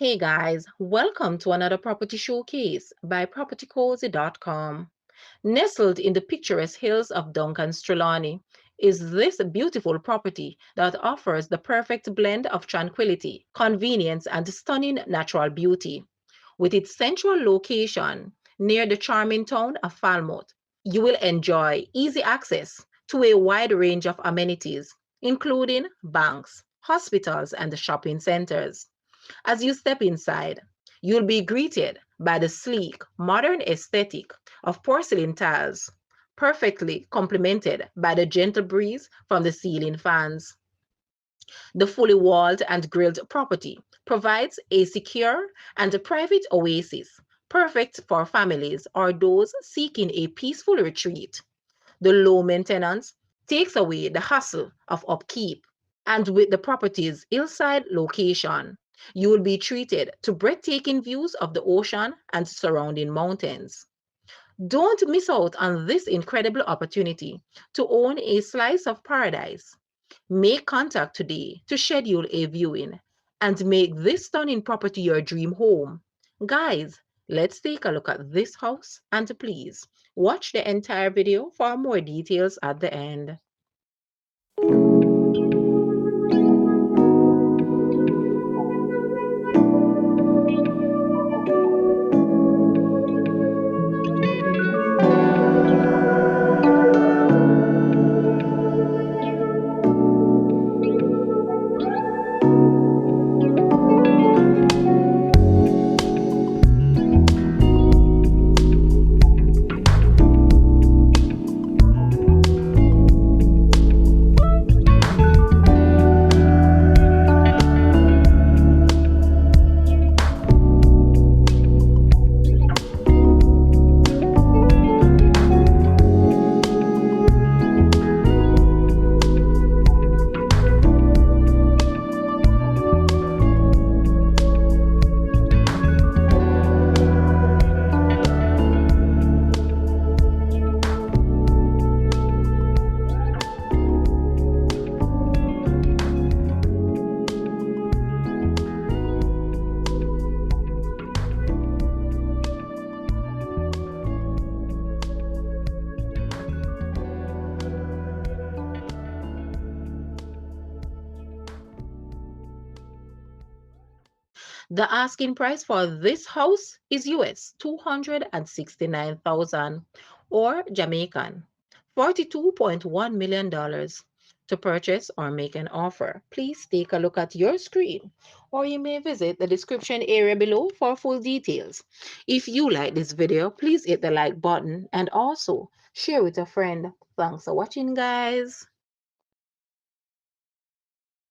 Hey guys, welcome to another property showcase by PropertyCozy.com. Nestled in the picturesque hills of Duncans, Trelawny, is this beautiful property that offers the perfect blend of tranquility, convenience, and stunning natural beauty. With its central location near the charming town of Falmouth, you will enjoy easy access to a wide range of amenities, including banks, hospitals, and shopping centers. As you step inside, you'll be greeted by the sleek, modern aesthetic of porcelain tiles, perfectly complemented by the gentle breeze from the ceiling fans. The fully walled and grilled property provides a secure and a private oasis, perfect for families or those seeking a peaceful retreat. The low maintenance takes away the hassle of upkeep, and with the property's hillside location, you will be treated to breathtaking views of the ocean and surrounding mountains. Don't miss out on this incredible opportunity to own a slice of paradise. Make contact today to schedule a viewing and make this stunning property your dream home. Guys, let's take a look at this house and please watch the entire video for more details at the end. The asking price for this house is US 269,000 or Jamaican $42.1 million. To purchase or make an offer, please take a look at your screen or you may visit the description area below for full details. If you like this video, please hit the like button and also share with a friend. Thanks for watching, guys.